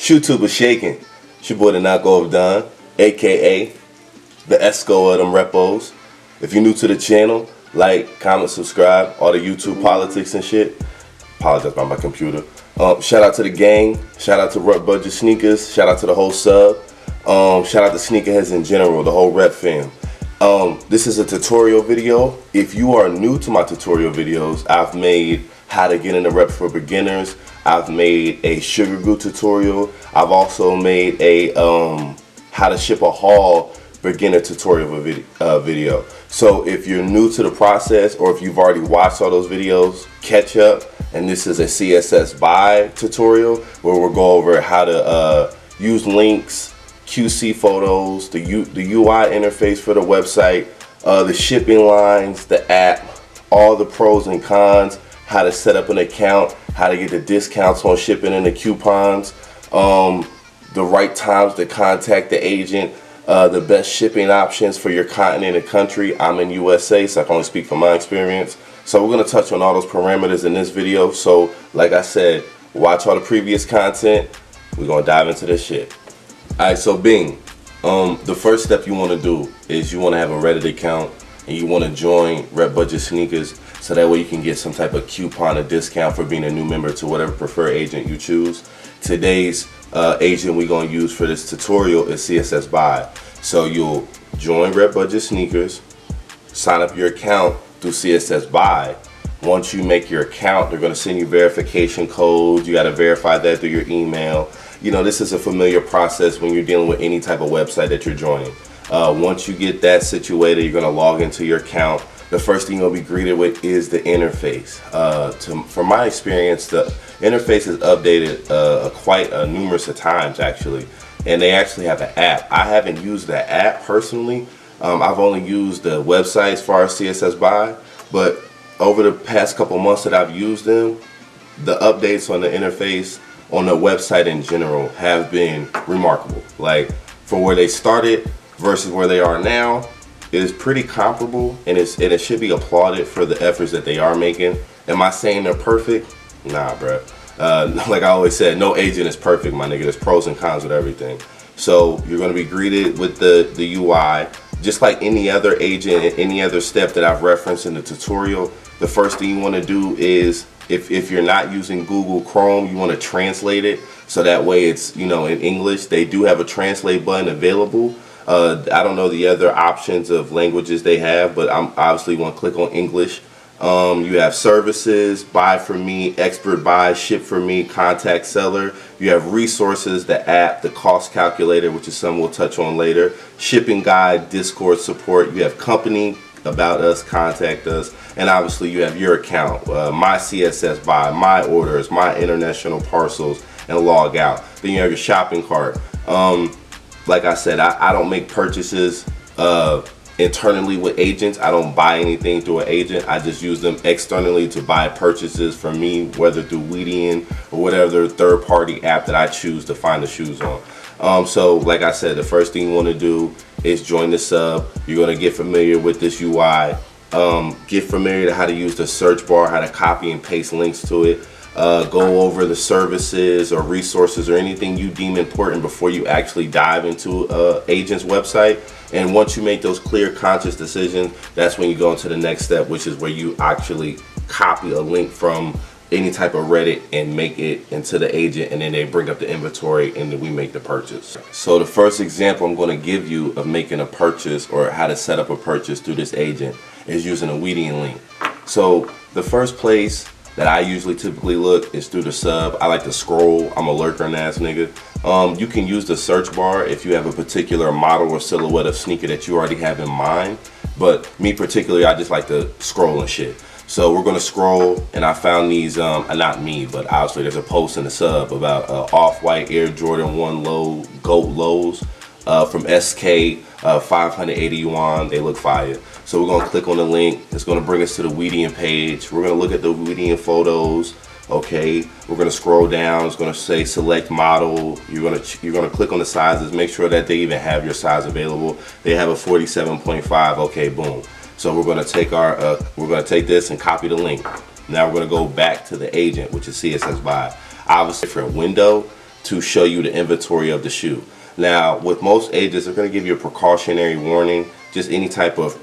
YouTube was shaking. It's your boy the Knockoff Don, aka the Esco of them repos. If you're new to the channel, like, comment, subscribe, all the YouTube politics and shit. Apologize about my computer. Shout out to the gang, shout out to Rep Budget Sneakers, shout out to the whole sub, shout out to sneakerheads in general, the whole rep fam. This is a tutorial video. If you are new to my tutorial videos, I've made how to get into rep for beginners. I've made a sugar glue tutorial. I've also made a how to ship a haul beginner tutorial video. So if you're new to the process, or if you've already watched all those videos, catch up. And this is a CSSBUY tutorial where we'll go over how to use links, QC photos, the UI interface for the website, the shipping lines, the app, all the pros and cons, how to set up an account, how to get the discounts on shipping and the coupons, the right times to contact the agent, the best shipping options for your continent and country. I'm in USA, so I can only speak from my experience. So we're going to touch on all those parameters in this video. So like I said, watch all the previous content. We're going to dive into this shit. Alright, so Bing, the first step you want to do is you want to have a Reddit account and you want to join Rep Budget Sneakers, so that way you can get some type of coupon or discount for being a new member to whatever preferred agent you choose. Today's agent we're going to use for this tutorial is CSSBUY. So you'll join Rep Budget Sneakers, sign up your account through CSSBUY. Once you make your account, they're going to send you verification codes. You got to verify that through your email. You know, this is a familiar process when you're dealing with any type of website that you're joining. Once you get that situated, you're going to log into your account. The first thing you'll be greeted with is the interface. From my experience, the interface is updated quite numerous of times actually, and they actually have an app. I haven't used the app personally. I've only used the website as far as CSSBUY, but over the past couple months that I've used them, the updates on the interface on the website in general have been remarkable. Like, from where they started versus where they are now, it is pretty comparable, and it should be applauded for the efforts that they are making. Am I saying they're perfect? Nah, bro. Like I always said, no agent is perfect, my nigga. There's pros and cons with everything. So you're going to be greeted with the UI. Just like any other agent and any other step that I've referenced in the tutorial, the first thing you want to do is, if you're not using Google Chrome, you want to translate it so that way it's, you know, in English. They do have a translate button available. I don't know the other options of languages they have, but I'm obviously want to click on English. You have services, buy for me, expert buy, ship for me, contact seller. You have resources, the app, the cost calculator, which is something we'll touch on later, shipping guide, Discord support. You have company, about us, contact us, and obviously you have your account, my CSSBUY, my orders, my international parcels, and log out. Then you have your shopping cart. Like I said, I don't make purchases internally with agents. I don't buy anything through an agent. I just use them externally to buy purchases from me, whether through Weedian or whatever third-party app that I choose to find the shoes on. So like I said, the first thing you want to do is join the sub. You're going to get familiar with this UI. Get familiar to how to use the search bar, how to copy and paste links to it. Go over the services or resources or anything you deem important before you actually dive into agent's website. And once you make those clear, conscious decisions, that's when you go into the next step, which is where you actually copy a link from any type of Reddit and make it into the agent, and then they bring up the inventory and then we make the purchase. So the first example I'm going to give you of making a purchase or how to set up a purchase through this agent is using a Weedian link. So the first place that I usually typically look is through the sub. I like to scroll. I'm a lurker ass nigga. You can use the search bar if you have a particular model or silhouette of sneaker that you already have in mind. But me particularly, I just like to scroll and shit. So we're gonna scroll, and I found these, not me, but obviously there's a post in the sub about off-white Air Jordan 1 low GOAT lows from SK, 580 yuan. They look fire. So we're gonna click on the link. It's gonna bring us to the Weedian page. We're gonna look at the Weedian photos. Okay, we're gonna scroll down. It's gonna say select model. You're gonna click on the sizes. Make sure that they even have your size available. They have a 47.5. Okay, boom. So we're gonna take this and copy the link. Now we're gonna go back to the agent, which is CSSBUY. Obviously, different window. to show you the inventory of the shoe. Now, with most agents, they're going to give you a precautionary warning, just any type of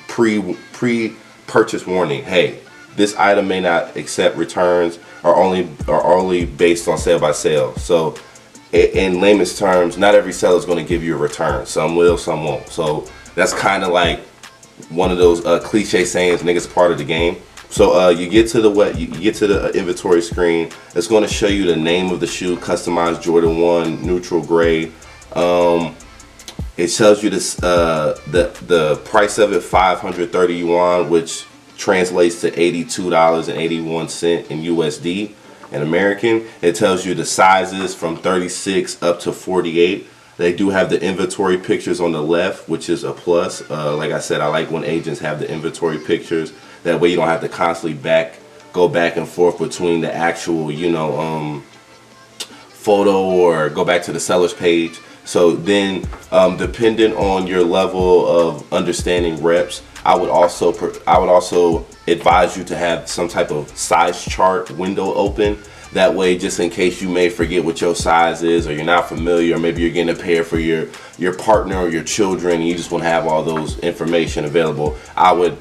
pre-purchase warning. Hey, this item may not accept returns, or only based on sale by sale. So in layman's terms, not every seller is going to give you a return. Some will, some won't. So that's kind of like one of those cliche sayings, niggas part of the game. So you get to the inventory screen. It's going to show you the name of the shoe, customized Jordan 1, neutral gray. It tells you this the price of it, 530 yuan, which translates to $82.81 in USD and American. It tells you the sizes from 36 up to 48. They do have the inventory pictures on the left, which is a plus. Like I said, I like when agents have the inventory pictures. That way you don't have to constantly go back and forth between the actual, photo, or go back to the seller's page. So then, depending on your level of understanding reps, I would also advise you to have some type of size chart window open. That way, just in case you may forget what your size is, or you're not familiar, or maybe you're getting a pair for your partner or your children, and you just want to have all those information available, I would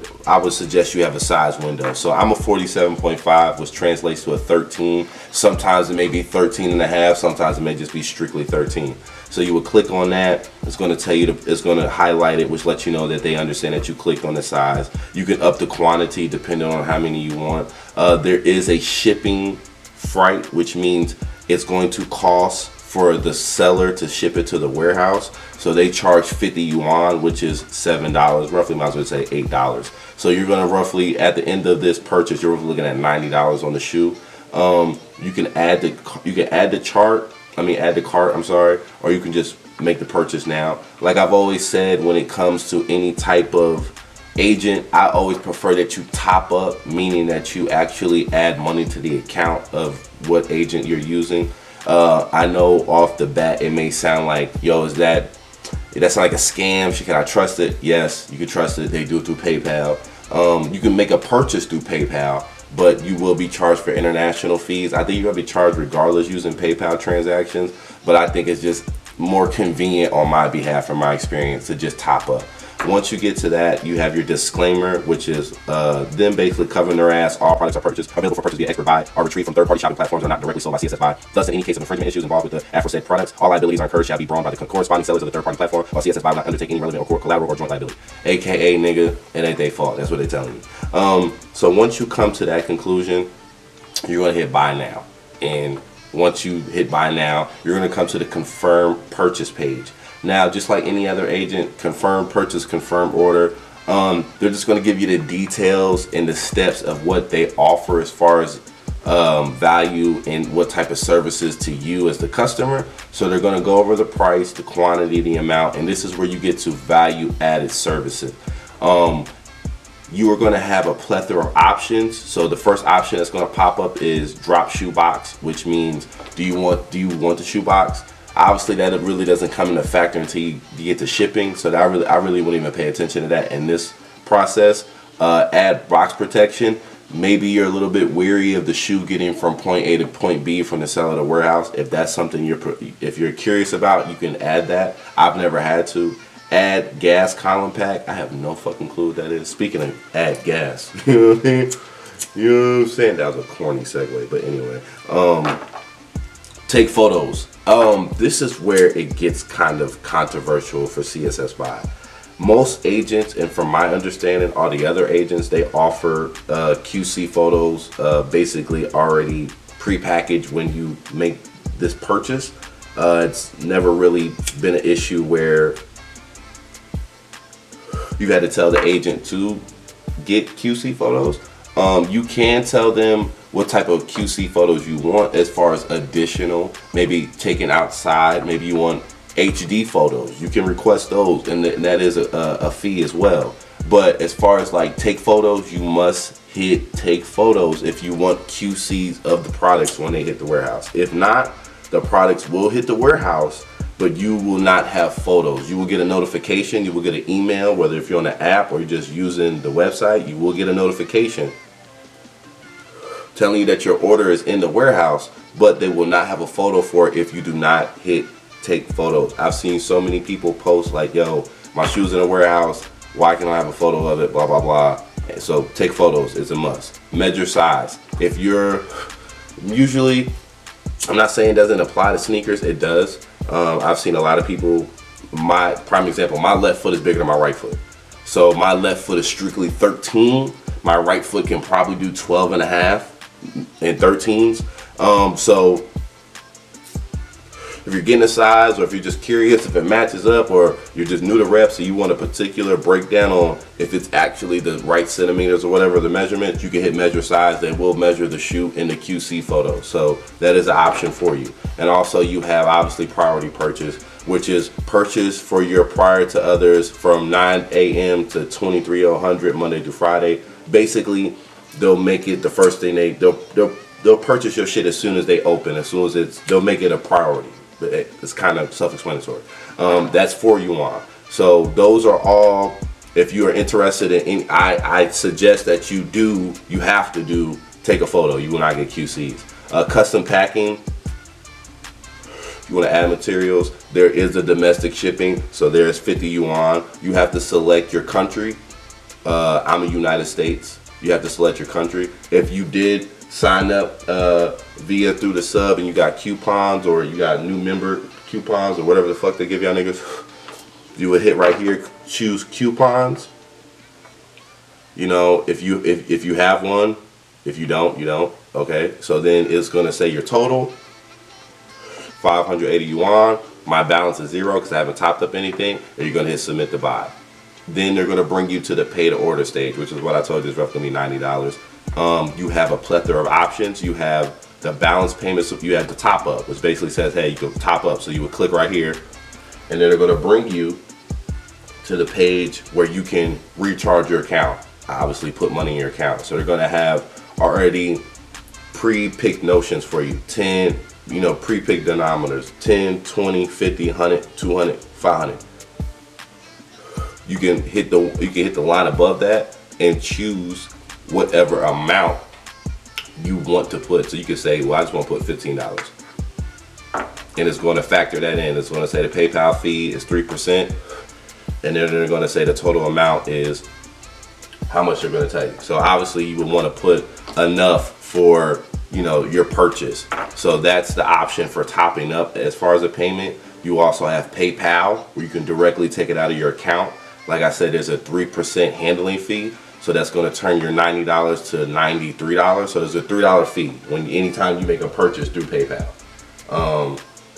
suggest you have a size window. So I'm a 47.5, which translates to a 13. Sometimes it may be 13 and a half. Sometimes it may just be strictly 13. So you would click on that. It's going to tell you, it's going to highlight it, which lets you know that they understand that you clicked on the size. You can up the quantity depending on how many you want. There is a shipping freight, which means it's going to cost for the seller to ship it to the warehouse. So they charge 50 yuan, which is $7, roughly, might as well say $8. So you're going to roughly, at the end of this purchase, you're looking at $90 on the shoe. You can add the cart, I'm sorry, or you can just make the purchase now. Like I've always said, when it comes to any type of agent, I always prefer that you top up, meaning that you actually add money to the account of what agent you're using. I know off the bat it may sound like, yo, that's like a scam. Can I trust it? Yes, you can trust it. They do it through PayPal. You can make a purchase through PayPal, but you will be charged for international fees. I think you're gonna be charged regardless using PayPal transactions, but I think it's just more convenient on my behalf, from my experience, to just top up. Once you get to that, you have your disclaimer, which is them basically covering their ass. All products are purchased, available for purchase via expert buy, are retrieved from third-party shopping platforms, are not directly sold by CSSBUY. Thus, in any case of infringement issues involved with the aforesaid products, all liabilities are incurred shall be borne by the corresponding sellers of the third-party platform, while CSSBUY will not undertake any relevant or collateral or joint liability. AKA, nigga, it ain't their fault. That's what they're telling you. So once you come to that conclusion, you're gonna hit buy now. And once you hit buy now, you're gonna come to the confirm purchase page. Now, just like any other agent, confirm purchase, confirm order, they're just going to give you the details and the steps of what they offer as far as value and what type of services to you as the customer. So they're going to go over the price, the quantity, the amount, and this is where you get to value added services. You are going to have a plethora of options. So the first option that's going to pop up is drop shoe box, which means, do you want the shoe box? Obviously, that really doesn't come into factor until you get to shipping. So that I really wouldn't even pay attention to that in this process. Add box protection. Maybe you're a little bit weary of the shoe getting from point A to point B from the seller to warehouse. If that's something if you're curious about, you can add that. I've never had to. Add gas column pack. I have no fucking clue what that is. Speaking of add gas, you know what I mean? You know what I'm saying? That was a corny segue, but anyway. Take photos. This is where it gets kind of controversial for CSSBUY. Most agents, and from my understanding, all the other agents, they offer QC photos basically already prepackaged when you make this purchase. It's never really been an issue where you had to tell the agent to get QC photos. You can tell them what type of QC photos you want as far as additional, maybe taken outside, maybe you want HD photos. You can request those, and that is a fee as well. But as far as like take photos, you must hit take photos if you want QCs of the products when they hit the warehouse. If not, the products will hit the warehouse, but you will not have photos. You will get a notification, you will get an email, whether if you're on the app or you're just using the website, you will get a notification telling you that your order is in the warehouse, but they will not have a photo for it if you do not hit take photos. I've seen so many people post like, yo, my shoes in the warehouse, why can't I have a photo of it, blah, blah, blah. And so take photos, it's a must. Measure size. If you're, usually, I'm not saying it doesn't apply to sneakers, it does. I've seen a lot of people, my prime example, my left foot is bigger than my right foot. So my left foot is strictly 13. My right foot can probably do 12 and a half and 13s. So if you're getting a size, or if you're just curious if it matches up, or you're just new to reps and you want a particular breakdown on if it's actually the right centimeters or whatever the measurement, you can hit measure size. They will measure the shoe in the QC photo. So that is an option for you. And also you have obviously priority purchase, which is purchase for your prior to others from 9 a.m. to 2300 Monday through Friday. Basically, they'll make it the first thing they'll purchase your shit as soon as they open, as soon as they'll make it a priority. It's kind of self-explanatory. That's for yuan. So those are all, if you are interested in, I suggest that you have to take a photo. You will not get QCs. Custom packing, if you want to add materials, there is the domestic shipping. So there's 50 yuan. You have to select your country. I'm in United States. You have to select your country. If you did sign up via through the sub and you got coupons, or you got new member coupons, or whatever the fuck they give y'all niggas, you would hit right here, choose coupons. You know, if you have one, if you don't, you don't. Okay, so then it's gonna say your total 580 yuan. My balance is 0 because I haven't topped up anything, and you're gonna hit submit to buy. Then they're gonna bring you to the pay to order stage, which is what I told you is roughly $90. You have a plethora of options. You have the balance payments. You have the top up, which basically says, hey, you can top up. So you would click right here, and then they're going to bring you to the page where you can recharge your account. Obviously, put money in your account. So they're going to have already pre-picked notions for you. 10, pre-picked denominators. 10, 20, 50, 100, 200, 500. You can hit the line above that and choose whatever amount you want to put. So you can say, well, I just want to put $15. And it's going to factor that in. It's going to say the PayPal fee is 3%. And then they're going to say the total amount is how much they're going to tell you. So obviously you would want to put enough for, your purchase. So that's the option for topping up. As far as the payment, you also have PayPal, where you can directly take it out of your account. Like I said, there's a 3% handling fee. So that's going to turn your $90 to $93. So there's a $3 fee anytime you make a purchase through PayPal.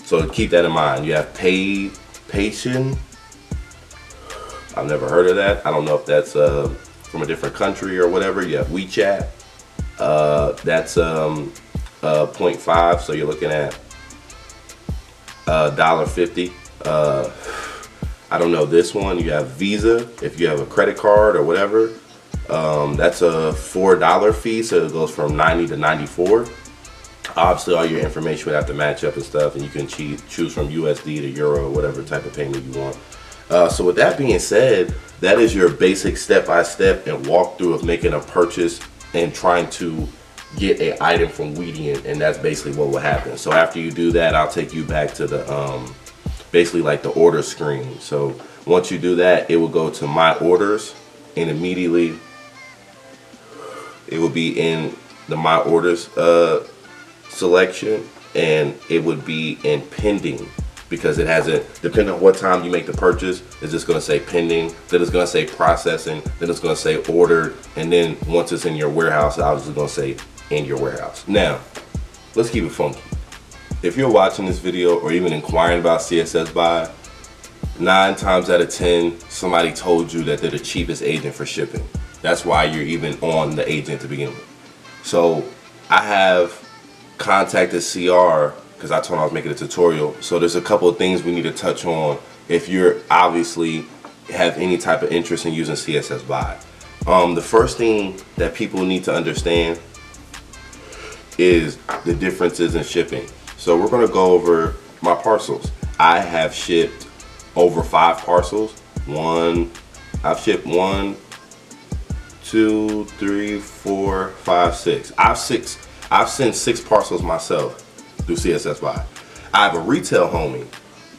So keep that in mind. You have Paytion. I've never heard of that. I don't know if that's from a different country or whatever. You have WeChat. That's 0.5. So you're looking at $1.50. I don't know this one. You have Visa. If you have a credit card or whatever. That's a $4 fee, so it goes from 90 to 94. Obviously, all your information would have to match up and stuff, and you can choose from USD to Euro or whatever type of payment you want. So with that being said, that is your basic step-by-step and walkthrough of making a purchase and trying to get an item from Weedian, and that's basically what will happen. So after you do that, I'll take you back to the basically like the order screen. So once you do that, it will go to my orders, and immediately it will be in the my orders selection, and it would be in pending, because it hasn't, depending on what time you make the purchase, it's just going to say pending, then it's going to say processing, then it's going to say ordered, and then once it's in your warehouse, it's obviously going to say in your warehouse. Now, let's keep it funky. If you're watching this video or even inquiring about CSSBUY, 9 times out of 10, somebody told you that they're the cheapest agent for shipping. That's why you're even on the agent to begin with. So I have contacted CR because I told him I was making a tutorial. So there's a couple of things we need to touch on if you're obviously have any type of interest in using CSSBUY. The first thing that people need to understand is the differences in shipping. So we're going to go over my parcels. I have shipped over 5 parcels. I've shipped 1, 2, 3, 4, 5, 6. I've sent 6 parcels myself through CSSBUY. I have a retail homie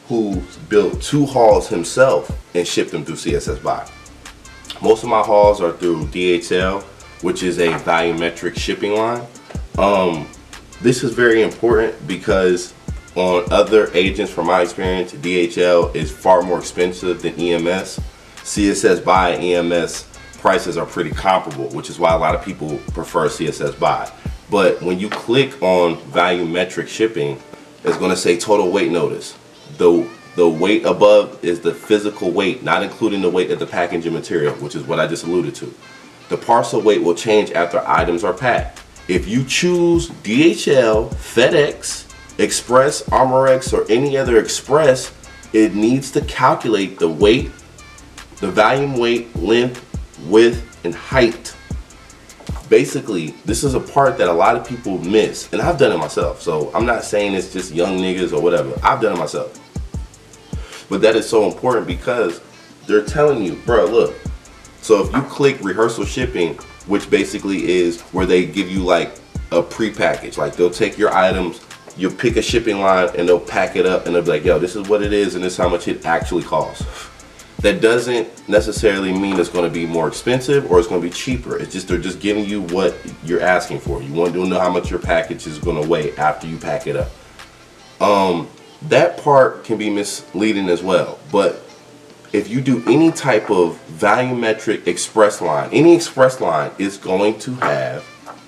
who built 2 hauls himself and shipped them through CSSBUY. Most of my hauls are through DHL, which is a volumetric shipping line. This is very important because on other agents, from my experience, DHL is far more expensive than EMS. CSSBUY and EMS prices are pretty comparable, which is why a lot of people prefer CSSBUY. But when you click on volumetric shipping, it's going to say total weight notice. The weight above is the physical weight, not including the weight of the packaging material, which is what I just alluded to. The parcel weight will change after items are packed. If you choose DHL, FedEx, Express, Armorex, or any other express, it needs to calculate the weight, the volume, weight, length, width, and height. Basically, this is a part that a lot of people miss, and I've done it myself. So I'm not saying it's just young niggas or whatever. I've done it myself. But that is so important because they're telling you, bro, look. So if you click rehearsal shipping, which basically is where they give you like a pre-package, like they'll take your items, you'll pick a shipping line and they'll pack it up and they'll be like, yo, this is what it is and this is how much it actually costs. That doesn't necessarily mean it's going to be more expensive or it's going to be cheaper. It's just they're just giving you what you're asking for. You want to know how much your package is going to weigh after you pack it up. That part can be misleading as well. But if you do any type of volumetric express line, any express line is going to have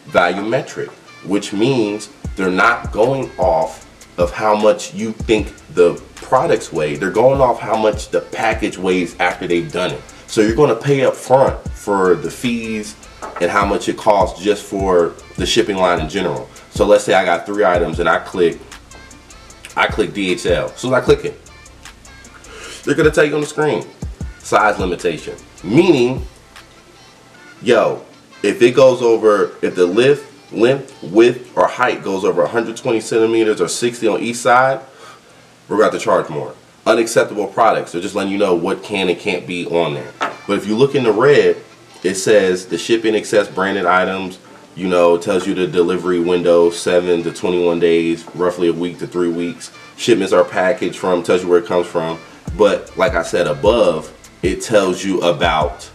volumetric, which means they're not going off of how much you think the products weigh. They're going off how much the package weighs after they've done it. So you're going to pay up front for the fees and how much it costs just for the shipping line in general. So let's say I got 3 items and I click DHL. As soon as I click it, they're going to tell you on the screen, size limitation. Meaning, yo, if it goes over, if the length, width, or height goes over 120 centimeters or 60 on each side, we're about to charge more. Unacceptable products, they're just letting you know what can and can't be on there. But if you look in the red, it says the shipping excess branded items, you know, it tells you the delivery window, 7 to 21 days, roughly a week to 3 weeks. Shipments are packaged from, tells you where it comes from. But like I said above, it tells you about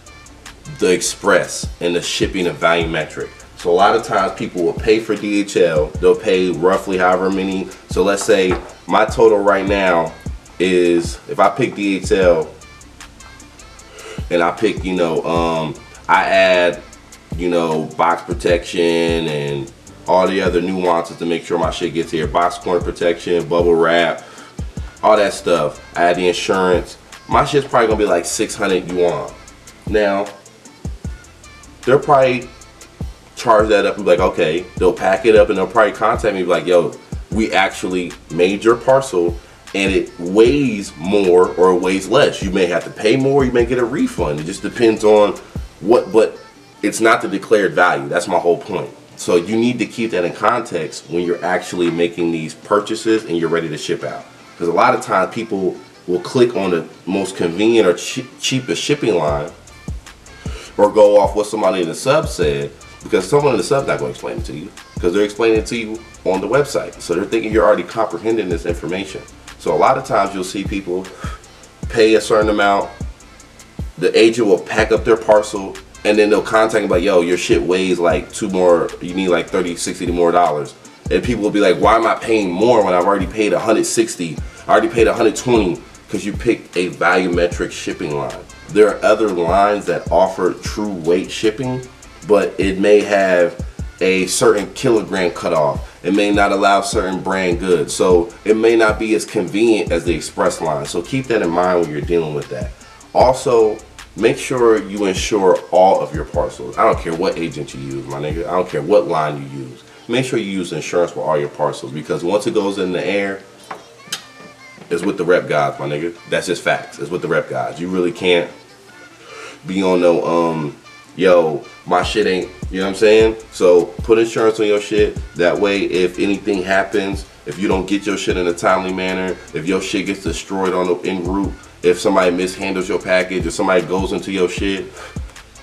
the express and the shipping of volumetric. So a lot of times people will pay for DHL, they'll pay roughly however many. So let's say my total right now is, if I pick DHL and I pick, you know, I add, you know, box protection and all the other nuances to make sure my shit gets here. Box corner protection, bubble wrap, all that stuff. I add the insurance. My shit's probably gonna be like 600 yuan. Now, they'll probably charge that up and be like, okay, they'll pack it up and they'll probably contact me and be like, yo, we actually made your parcel and it weighs more or it weighs less. You may have to pay more, you may get a refund. It just depends on what, but it's not the declared value. That's my whole point. So you need to keep that in context when you're actually making these purchases and you're ready to ship out. Because a lot of times people will click on the most convenient or cheapest shipping line or go off what somebody in the sub said, because someone in the sub's not going to explain it to you, because they're explaining it to you on the website. So they're thinking you're already comprehending this information. So a lot of times you'll see people pay a certain amount, the agent will pack up their parcel, and then they'll contact me like, yo, your shit weighs like 2 more, you need like 30, 60 more dollars. And people will be like, why am I paying more when I've already paid 160? I already paid 120, because you picked a volumetric shipping line. There are other lines that offer true weight shipping, but it may have a certain kilogram cutoff. It may not allow certain brand goods. So it may not be as convenient as the express line. So keep that in mind when you're dealing with that. Also, make sure you insure all of your parcels. I don't care what agent you use, my nigga. I don't care what line you use. Make sure you use insurance for all your parcels, because once it goes in the air, it's with the rep gods, my nigga. That's just facts. It's with the rep gods. You really can't be on no, yo, my shit ain't, you know what I'm saying? So put insurance on your shit. That way, if anything happens, if you don't get your shit in a timely manner, if your shit gets destroyed on the en route, if somebody mishandles your package, if somebody goes into your shit,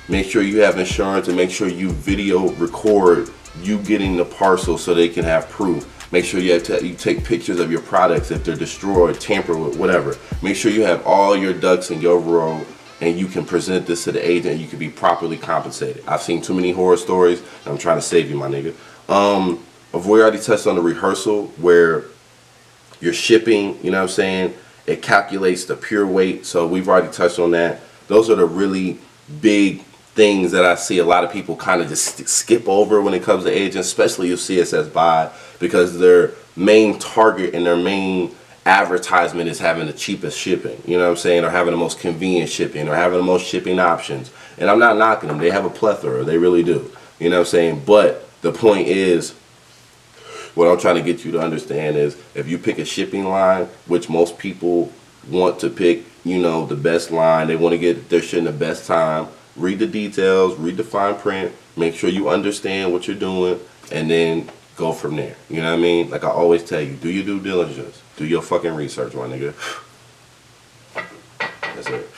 make sure you have insurance and make sure you video record you getting the parcel so they can have proof. Make sure you take pictures of your products if they're destroyed, tampered with, whatever. Make sure you have all your ducks in your row and you can present this to the agent and you can be properly compensated. I've seen too many horror stories and I'm trying to save you, my nigga. We already touched on the rehearsal where you're shipping, you know what I'm saying? It calculates the pure weight, so we've already touched on that. Those are the really big things that I see a lot of people kind of just skip over when it comes to agents, especially your CSSBUY, because their main target and their main advertisement is having the cheapest shipping, you know what I'm saying, or having the most convenient shipping, or having the most shipping options. And I'm not knocking them. They have a plethora. They really do. You know what I'm saying? But the point is, what I'm trying to get you to understand is, if you pick a shipping line, which most people want to pick, you know, the best line, they want to get their shit in the best time, read the details, read the fine print, make sure you understand what you're doing, and then go from there. You know what I mean? Like I always tell you, do your due diligence. Do your fucking research, my nigga. That's it.